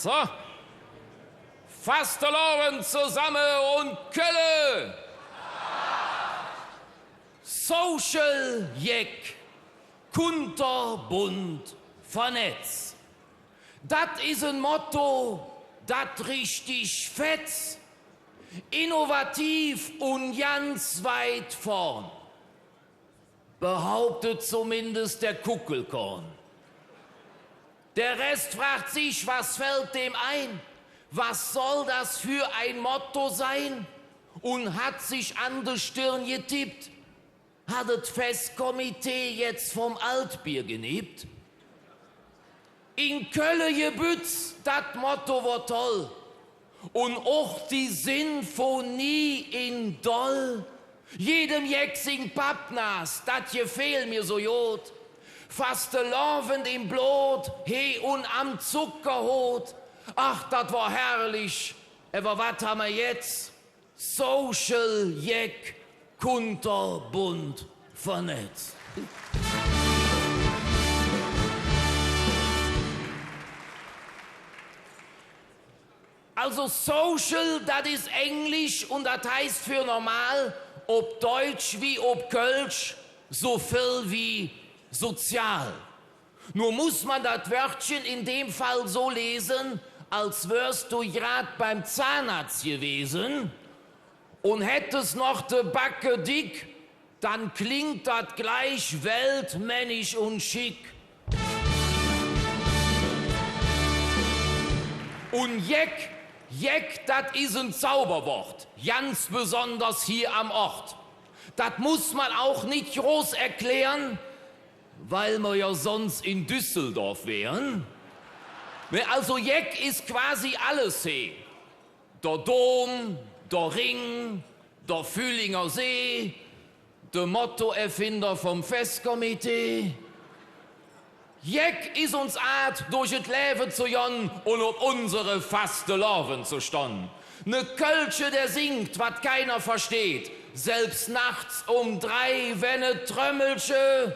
So. Fastelovend zusammen und Kölle. Social Jack, kunterbunt vernetzt. Das ist ein Motto, das richtig fetzt. Innovativ und ganz weit vorn. Behauptet zumindest der Kuckelkorn. Der Rest fragt sich, was fällt dem ein? Was soll das für ein Motto sein? Und hat sich an der Stirn getippt. Hat das Festkomitee jetzt vom Altbier geniebt? In Köln gebützt, das Motto war toll. Und auch die Sinfonie in Doll. Jedem Jäcksing Pappnas, das gefällt mir so jod. Fastelovend im Blut, he und am Zuckerhut. Ach, das war herrlich. Aber was haben wir jetzt? Social Jack, kunterbunt vernetzt. Also Social, das ist Englisch und das heißt für normal, ob Deutsch wie ob Kölsch, so viel wie sozial. Nur muss man das Wörtchen in dem Fall so lesen, als wärst du grad beim Zahnarzt gewesen und hättest noch de Backe dick, dann klingt das gleich weltmännisch und schick. Und Jeck, das ist ein Zauberwort, ganz besonders hier am Ort. Das muss man auch nicht groß erklären, weil wir ja sonst in Düsseldorf wären. Also Jeck ist quasi alles hier. Der Dom, der Ring, der Fühlinger See, der Mottoerfinder vom Festkomitee. Jeck ist uns Art, durch das Leben zu jon und ob unsere Fasteloven zu stonn. Ne Kölsche, der singt, wat keiner versteht, selbst nachts um 3, wenn ne Trömmelsche.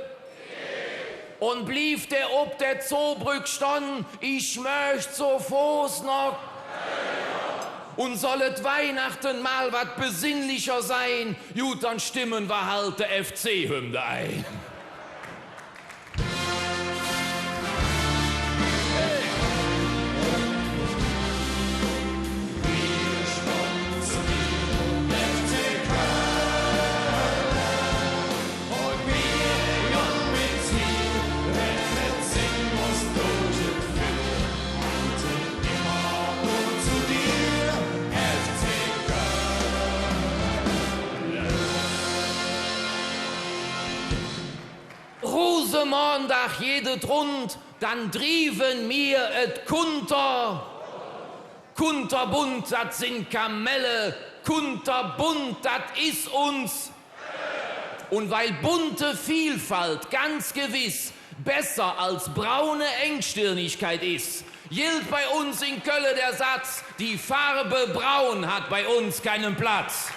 Und blieb der ob der Zoobrück stonn, ich möcht so Fuß noch. Und sollet Weihnachten mal wat besinnlicher sein, gut, dann stimmen wir halt der FC-Hymne ein. Rosemontag jedet rund, dann driven mir et kunterbunt, dat sind Kamelle, kunterbunt, dat is uns. Und weil bunte Vielfalt ganz gewiss besser als braune Engstirnigkeit ist, gilt bei uns in Köln der Satz, die Farbe braun hat bei uns keinen Platz.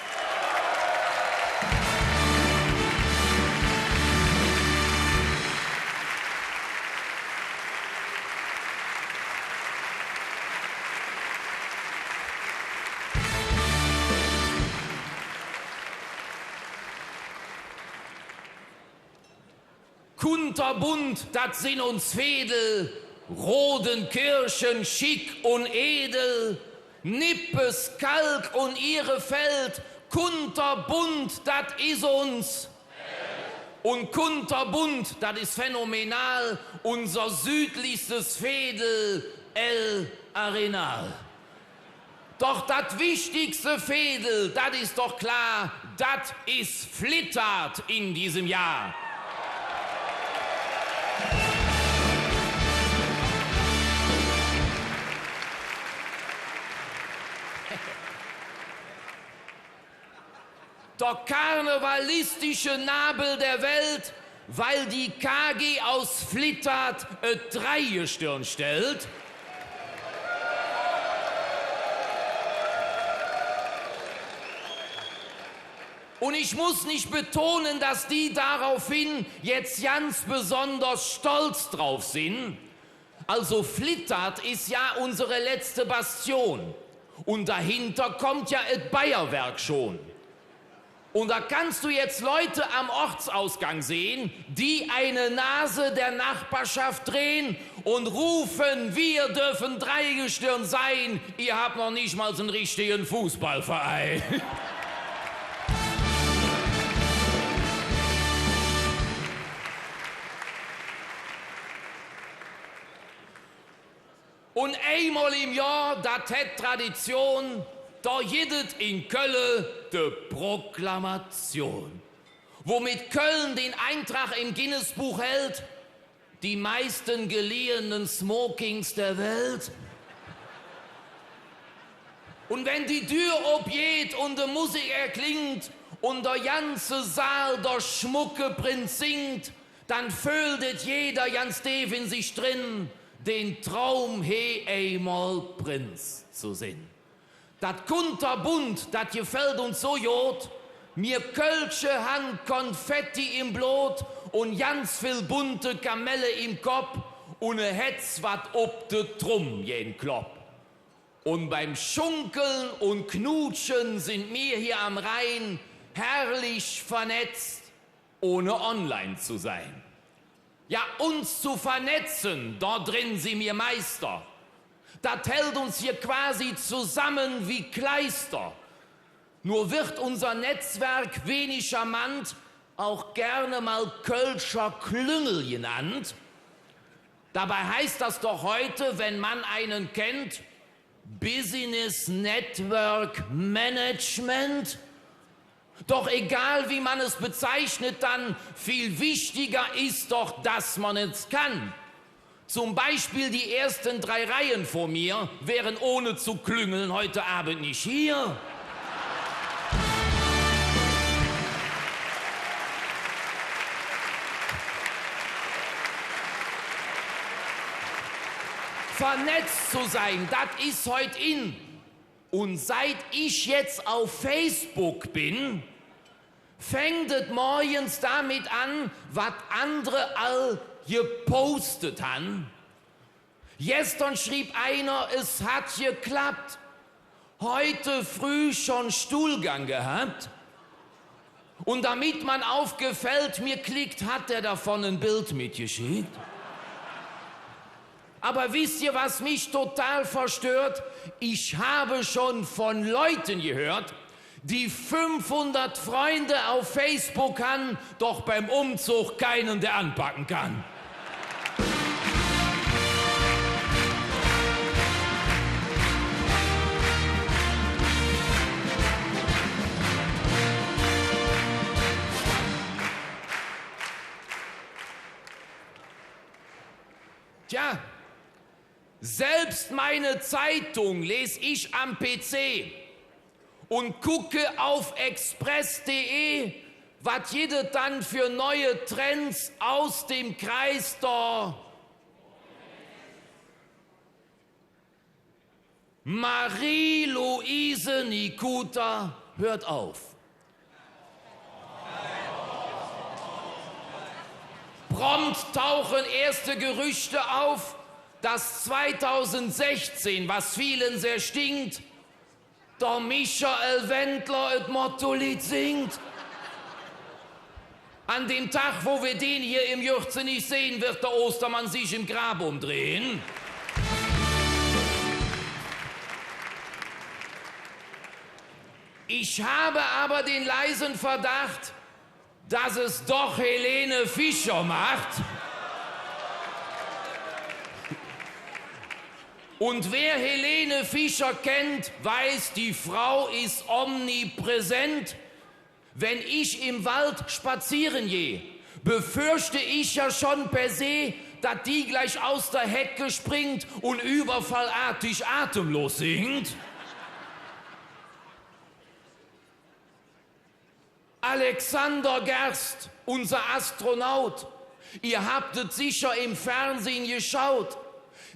Kunterbunt, dat sind uns Fädel, Rodenkirchen schick und edel, Nippes, Kalk und ihre Feld, kunterbunt, dat is uns. Und kunterbunt, dat is phänomenal, unser südlichstes Fädel, El Arenal. Doch dat wichtigste Fädel, dat is doch klar, dat is Flittert in diesem Jahr. Der karnevalistische Nabel der Welt, weil die KG aus Flittert et Dreigestirn stellt. Und ich muss nicht betonen, dass die daraufhin jetzt ganz besonders stolz drauf sind. Also Flittert ist ja unsere letzte Bastion. Und dahinter kommt ja das Bayerwerk schon. Und da kannst du jetzt Leute am Ortsausgang sehen, die eine Nase der Nachbarschaft drehen und rufen, wir dürfen Dreigestirn sein, ihr habt noch nicht mal so einen richtigen Fußballverein. Und einmal im Jahr, das hat Tradition, da jedet in Köln de Proklamation, womit Köln den Eintrag im Guinness-Buch hält, die meisten geliehenen Smokings der Welt. Und wenn die Tür objeht und die Musik erklingt und der ganze Saal der schmucke Prinz singt, dann fühlt jeder ganz tief in sich drin, den Traum he einmal Prinz zu sehen. Dat kunterbunt, dat gefällt uns so jod, mir Kölsche Hand Konfetti im Blut und ganz viel bunte Kamelle im Kopf und ne Hetz wat ob de Drum jeden Klopp. Und beim Schunkeln und Knutschen sind wir hier am Rhein herrlich vernetzt, ohne online zu sein. Ja, uns zu vernetzen, dort drin sind wir Meister. Das hält uns hier quasi zusammen wie Kleister. Nur wird unser Netzwerk wenig charmant, auch gerne mal Kölscher Klüngel genannt. Dabei heißt das doch heute, wenn man einen kennt, Business Network Management. Doch egal wie man es bezeichnet, dann viel wichtiger ist doch, dass man es kann. Zum Beispiel die ersten 3 Reihen vor mir wären ohne zu klüngeln heute Abend nicht hier. Vernetzt zu sein, das ist heute in. Und seit ich jetzt auf Facebook bin, fängt es morgens damit an, was andere all gepostet han. Gestern schrieb einer, es hat geklappt. Heute früh schon Stuhlgang gehabt. Und damit man aufgefällt mir klickt, hat er davon ein Bild mitgeschickt. Aber wisst ihr, was mich total verstört? Ich habe schon von Leuten gehört, die 500 Freunde auf Facebook haben, doch beim Umzug keinen, der anpacken kann. Tja, selbst meine Zeitung lese ich am PC und gucke auf express.de, was jede dann für neue Trends aus dem Kreis der Marie-Louise Nikuta hört auf. Prompt tauchen erste Gerüchte auf, dass 2016, was vielen sehr stinkt, der Michael Wendler das Motto-Lied singt. An dem Tag, wo wir den hier im Jürze nicht sehen, wird der Ostermann sich im Grab umdrehen. Ich habe aber den leisen Verdacht, dass es doch Helene Fischer macht. Und wer Helene Fischer kennt, weiß, die Frau ist omnipräsent. Wenn ich im Wald spazieren gehe, befürchte ich ja schon per se, dass die gleich aus der Hecke springt und überfallartig atemlos singt. Alexander Gerst, unser Astronaut, ihr habt es sicher im Fernsehen geschaut.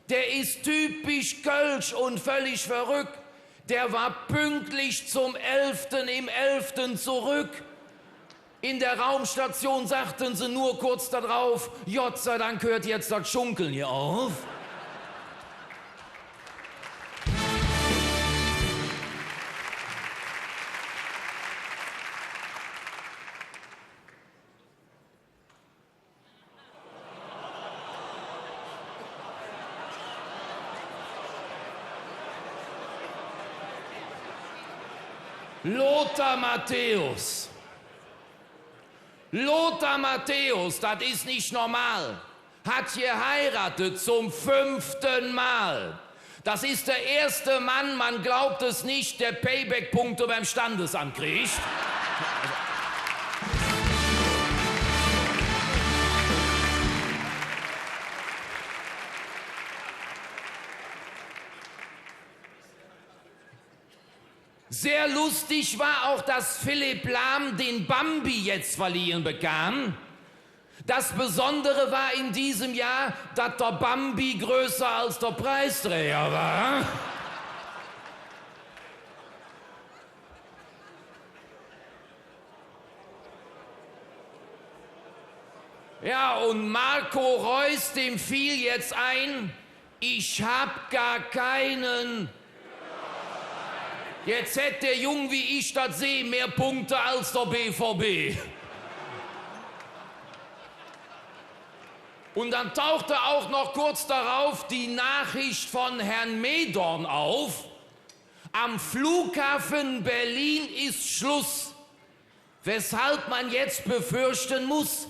Der ist typisch kölsch und völlig verrückt. Der war pünktlich zum 11. im 11. zurück. In der Raumstation sagten sie nur kurz darauf, Gott sei Dank hört jetzt das Schunkeln hier auf. Lothar Matthäus. Lothar Matthäus, das ist nicht normal. Hat geheiratet zum 5. Mal. Das ist der erste Mann, man glaubt es nicht, der Payback-Punkte beim Standesamt kriegt. Sehr lustig war auch, dass Philipp Lahm den Bambi jetzt verliehen bekam. Das Besondere war in diesem Jahr, dass der Bambi größer als der Preisträger war. Ja, und Marco Reus, dem fiel jetzt ein, ich hab gar keinen. Jetzt hätte der Jung wie ich das See mehr Punkte als der BVB. Und dann tauchte auch noch kurz darauf die Nachricht von Herrn Medorn auf. Am Flughafen Berlin ist Schluss. Weshalb man jetzt befürchten muss,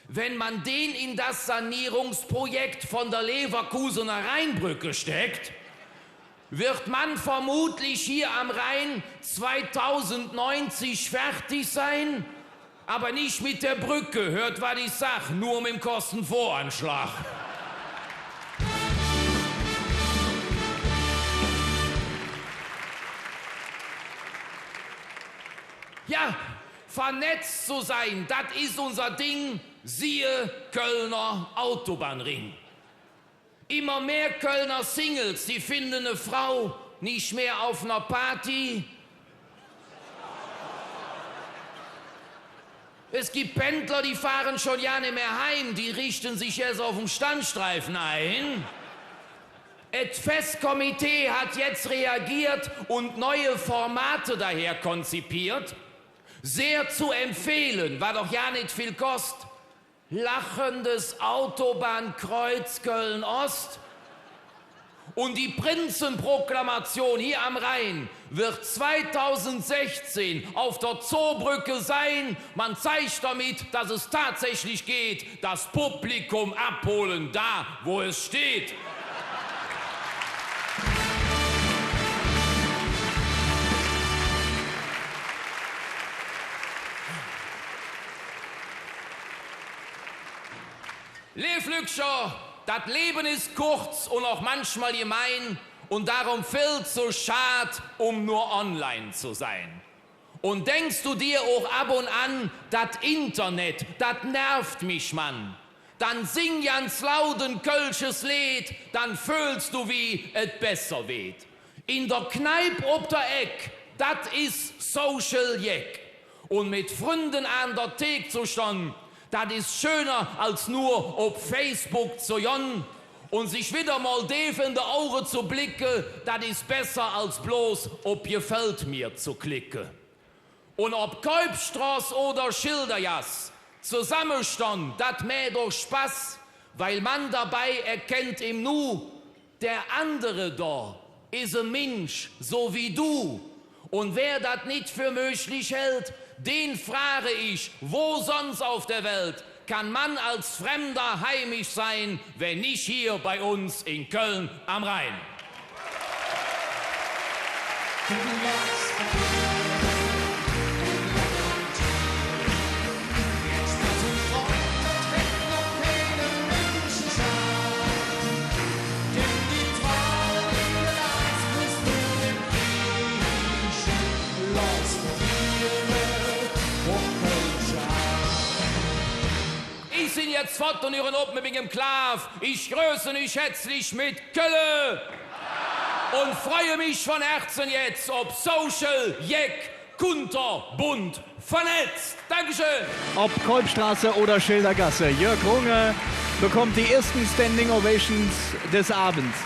wenn man den in das Sanierungsprojekt von der Leverkusener Rheinbrücke steckt, wird man vermutlich hier am Rhein 2090 fertig sein, aber nicht mit der Brücke, hört, was ich sag, nur mit dem Kostenvoranschlag. Ja, vernetzt zu sein, das ist unser Ding, siehe Kölner Autobahnring. Immer mehr Kölner Singles, die finden eine Frau nicht mehr auf einer Party. Es gibt Pendler, die fahren schon ja nicht mehr heim, die richten sich jetzt auf dem Standstreifen ein. Das Festkomitee hat jetzt reagiert und neue Formate daher konzipiert. Sehr zu empfehlen, war doch ja nicht viel Kost. Lachendes Autobahnkreuz Köln-Ost. Und die Prinzenproklamation hier am Rhein wird 2016 auf der Zoobrücke sein. Man zeigt damit, dass es tatsächlich geht, das Publikum abholen, da wo es steht. Leflügscher, das Leben ist kurz und auch manchmal gemein und darum viel zu schad, um nur online zu sein. Und denkst du dir auch ab und an, das Internet, das nervt mich, Mann. Dann sing ganz laut ein kölsches Lied, dann fühlst du, wie es besser weht. In der Kneipe ob der Eck, das ist Social Jack. Und mit Freunden an der Theke zu stehen, das ist schöner als nur auf Facebook zu jon und sich wieder mal tief in die Augen zu blicken, das ist besser als bloß ob gefällt mir zu klicken. Und ob Kolbstraß oder Schilderjas, zusammenstehen, das mäht doch Spaß, weil man dabei erkennt im Nu, der andere da ist ein Mensch, so wie du. Und wer das nicht für möglich hält, den frage ich, wo sonst auf der Welt kann man als Fremder heimisch sein, wenn nicht hier bei uns in Köln am Rhein? Ich bin jetzt fort und ihren Open mit dem Klav. Ich grüße euch herzlich mit Kölle und freue mich von Herzen jetzt ob Social Jack kunterbunt vernetzt. Dankeschön. Ob Kolbstraße oder Schildergasse, Jörg Runge bekommt die ersten Standing Ovations des Abends.